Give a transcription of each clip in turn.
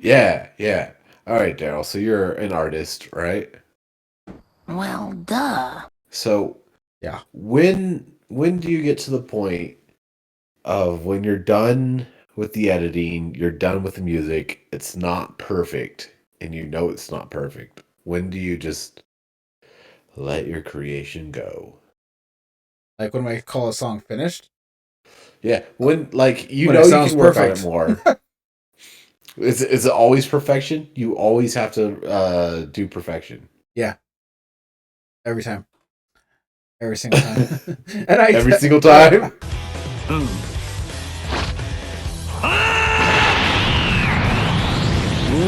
Yeah, yeah. All right, Daryl. So you're an artist, right? Well, duh. So Yeah. when do you get to the point of when you're done with the editing, you're done with the music, it's not perfect, and you know it's not perfect? When do you just let your creation go? Like when I call a song finished, Yeah, when like you when it know you sounds can work on it perfect. more. Is it always perfection? You always have to do perfection. Yeah, every time, every single time. And I, Every single I, time?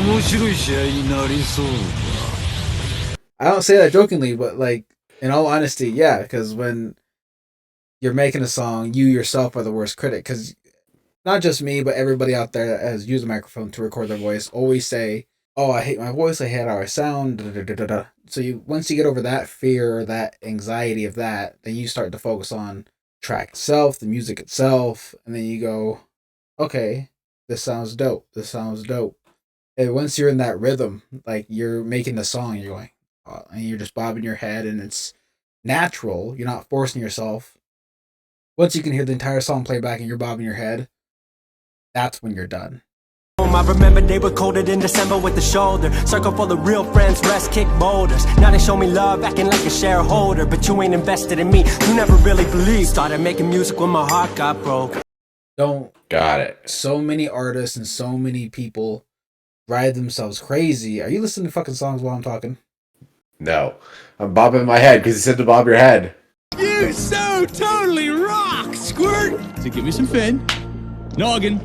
面白い試合になりそう。I don't say that jokingly, but like in all honesty, yeah, because when you're making a song, you yourself are the worst critic. Because not just me, but everybody out there that has used a microphone to record their voice always say, "Oh, I hate my voice. I hate how I sound." Da, da, da, da, da. So you once you get over that fear or that anxiety of that, then you start to focus on track itself, the music itself, and then you go, "Okay, this sounds dope. This sounds dope." And once you're in that rhythm, like you're making the song, you're going, and you're just bobbing your head, and it's natural. You're not forcing yourself. Once you can hear the entire song play back and you're bobbing your head, that's when you're done. I remember they were coded in December with the shoulder. Circle full of real friends, rest kick boulders. Now they show me love, acting like a shareholder. But you ain't invested in me, you never really believed. Started making music when my heart got broke. Don't Got it. so many artists and so many people drive themselves crazy. Are you listening to fucking songs while I'm talking? No. I'm bobbing my head because you said to bob your head. You so totally rock, Squirt! So give me some fin. Noggin.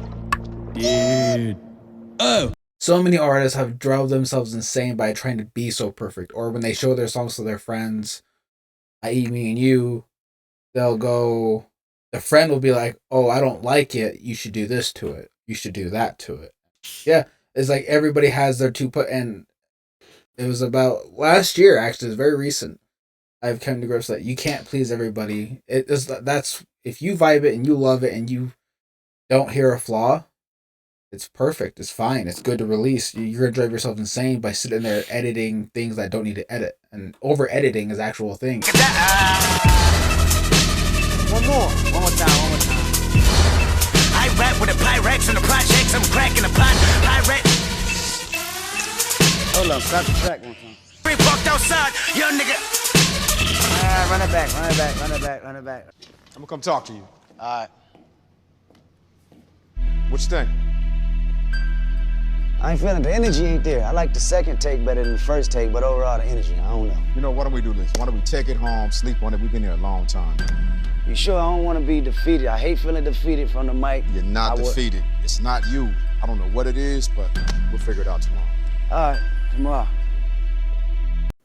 Dude. Oh. So many artists have drove themselves insane by trying to be so perfect. Or when they show their songs to their friends, i.e., me and you, they'll go, the friend will be like, "Oh, I don't like it. You should do this to it. You should do that to it." Yeah, it's like everybody has their two put, and it was about last year, actually, it's very recent. I've come to grips that you can't please everybody. It is that's if you vibe it and you love it and you don't hear a flaw, it's perfect. It's fine. It's good to release. You're gonna drive yourself insane by sitting there editing things that don't need to edit. And over editing is actual thing. One more time, one more time. I rap with the Pyrex and the projects, I'm cracking the pot. Pirate. Hold up, stop the track one time. We walked outside, young nigga. Run it back, run it back, run it back, run it back. I'm gonna come talk to you. Alright. What you think? I ain't feeling the energy ain't there. I like the second take better than the first take, but overall the energy, I don't know. You know, why don't we do this? Why don't we take it home, sleep on it? We've been here a long time. You sure I don't want to be defeated? I hate feeling defeated from the mic. You're not defeated. It's not you. I don't know what it is, but we'll figure it out tomorrow. Alright, tomorrow.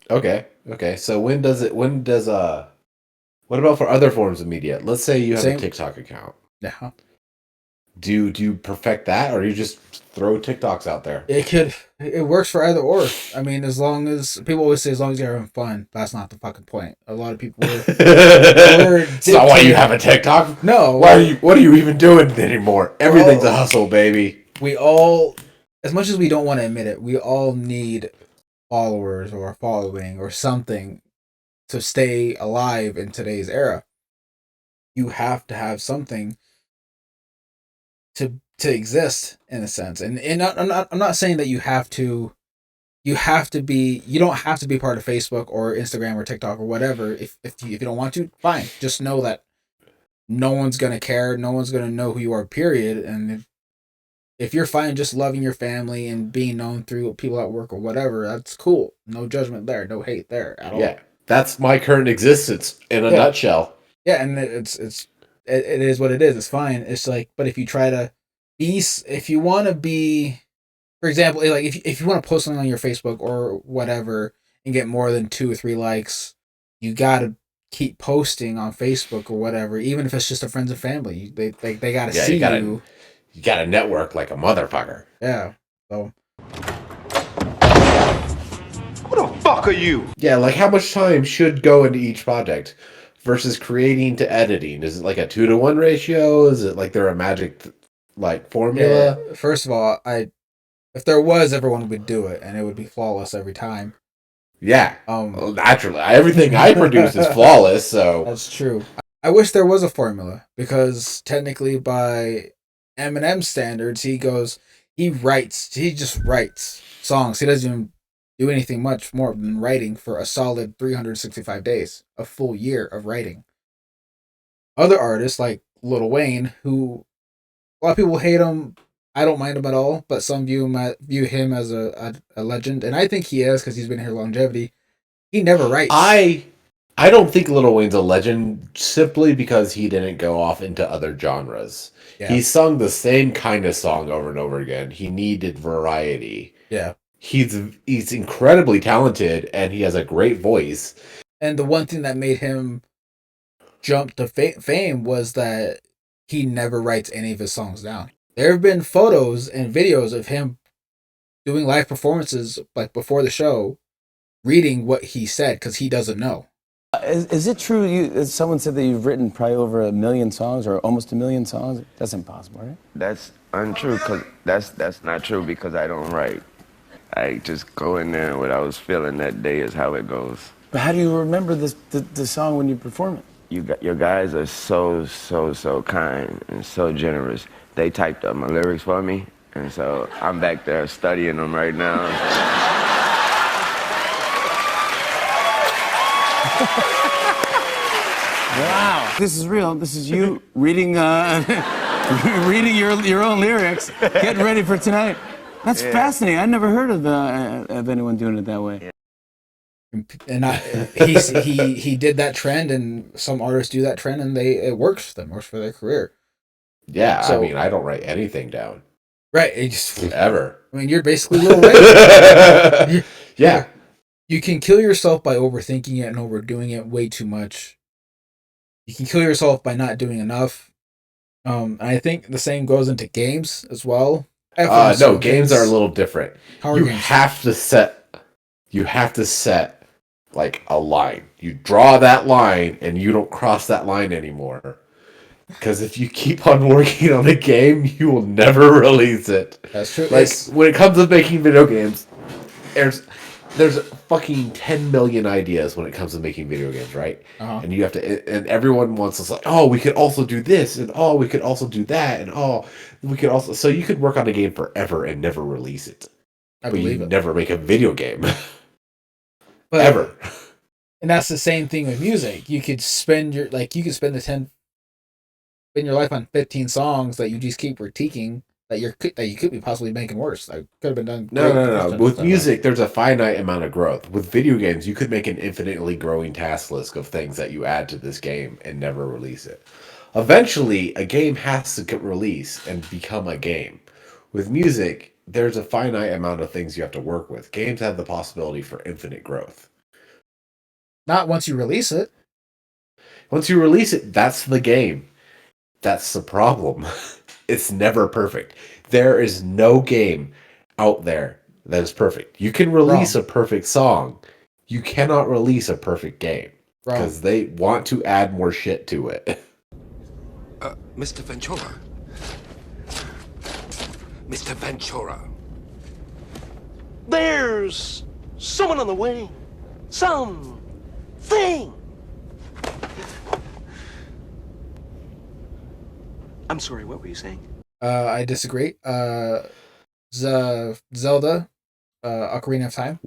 Okay. Okay. So when does what about for other forms of media? Let's say you have Same. a TikTok account. Yeah. Do you perfect that, or you just throw TikToks out there? It works for either or. I mean, as long as people always say, as long as you're having fun, that's not the fucking point. A lot of people It's not why you have a TikTok. No. What are you even doing anymore? Everything's a hustle, baby. We all, as much as we don't want to admit it, we all need followers or a following or something to stay alive in today's era. You have to have something to exist in a sense, and I'm not saying that you have to be, you don't have to be part of Facebook or Instagram or TikTok or whatever. If you don't want to, fine. Just know that no one's gonna care. No one's gonna know who you are. Period. And if you're fine just loving your family and being known through people at work or whatever, that's cool. No judgment there. No hate there at all. Yeah, that's my current existence in a nutshell. Yeah, and it is what it is. It's fine. It's like, but if you try to if you want to be, for example, like if you want to post something on your Facebook or whatever and get more than 2 or 3 likes, you gotta keep posting on Facebook or whatever, even if it's just a friends and family. They gotta see you. You gotta network like a motherfucker. Yeah. So. Who the fuck are you? Yeah, like how much time should go into each project versus creating to editing? Is it like a 2-to-1 ratio? Is it like there a magic like formula? Yeah. First of all, If there was, everyone would do it, and it would be flawless every time. Yeah. Um, Naturally, everything I produce is flawless. So That's true. I wish there was a formula because technically, by Eminem standards, he just writes songs. He doesn't even do anything much more than writing for a solid 365 days, a full year of writing. Other artists like Lil Wayne, who a lot of people hate him. I don't mind him at all, but some view him as a legend, and I think he is because he's been here longevity. He never writes. I don't think Lil Wayne's a legend simply because he didn't go off into other genres. Yeah. He sung the same kind of song over and over again. He needed variety. Yeah. He's incredibly talented and he has a great voice. And the one thing that made him jump to fame was that he never writes any of his songs down. There have been photos and videos of him doing live performances, like before the show, reading what he said because he doesn't know. Is it true? Someone said that you've written probably over 1 million songs or almost 1 million songs. That's impossible, right? That's untrue. Cause that's not true because I don't write. I just go in there and what I was feeling that day is how it goes. But how do you remember the song when you perform it? Your guys are so kind and so generous. They typed up my lyrics for me, and so I'm back there studying them right now. Wow. This is real. This is you reading reading your own lyrics, getting ready for tonight. That's fascinating. I never heard of anyone doing it that way. And he did that trend, and some artists do that trend, and it works for them, works for their career. Yeah, So- I mean, I don't write anything down. Right. It just, Ever. I mean, you're basically Lil Wayne. Yeah. You can kill yourself by overthinking it and overdoing it way too much. You can kill yourself by not doing enough. And I think the same goes into games as well. No, games are a little different. How are You games? have to set like a line. You draw that line and you don't cross that line anymore. Because if you keep on working on a game, you will never release it. That's true. Like when it comes to making video games, there's fucking 10 million ideas when it comes to making video games, right? Uh-huh. And you have to, and everyone wants us like, oh, we could also do this, and oh, we could also do that, and oh, we could also. So you could work on a game forever and never release it, I but believe you it. never make a video game But, ever. And that's the same thing with music. You could spend your spend your life on 15 songs that you just keep critiquing that you could be possibly making worse. That could have been done. No. great. With music, there's a finite amount of growth. With video games, you could make an infinitely growing task list of things that you add to this game and never release it. Eventually, a game has to get released and become a game. With music, there's a finite amount of things you have to work with. Games have the possibility for infinite growth. Not once you release it. Once you release it, that's the game. That's the problem. It's never perfect. There is no game out there that is perfect. You can release a perfect song. You cannot release a perfect game because they want to add more shit to it. Mr. Ventura. Mr. Ventura. There's someone on the way. Something. I'm sorry, what were you saying? I disagree. Zelda, Ocarina of Time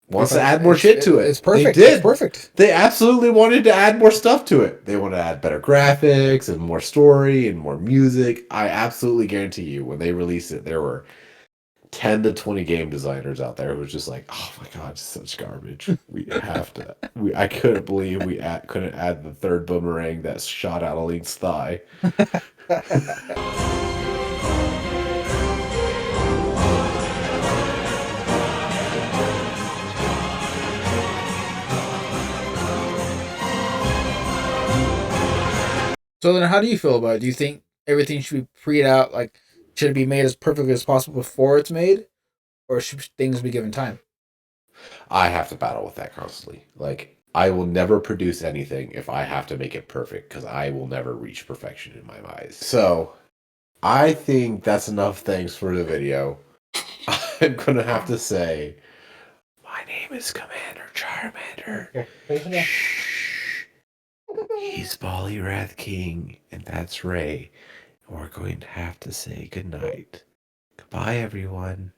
Wants to add more shit to it. It's perfect. They did. It's perfect. They absolutely wanted to add more stuff to it. They want to add better graphics and more story and more music. I absolutely guarantee you, when they released it, there were 10 to 20 game designers out there who was just like, oh my god, it's such garbage. We have to. I couldn't believe we couldn't add the third boomerang that shot out of Link's thigh. So then, how do you feel about it? Do you think everything should be pre out? Like, should it be made as perfectly as possible before it's made, or should things be given time? I have to battle with that constantly. Like, I will never produce anything if I have to make it perfect because I will never reach perfection in my eyes. So, I think that's enough things for the video. I'm gonna have to say, my name is Commander Charmander. Shh. He's Bolly Wrath King, and that's Ray. And we're going to have to say goodnight. Goodbye, everyone.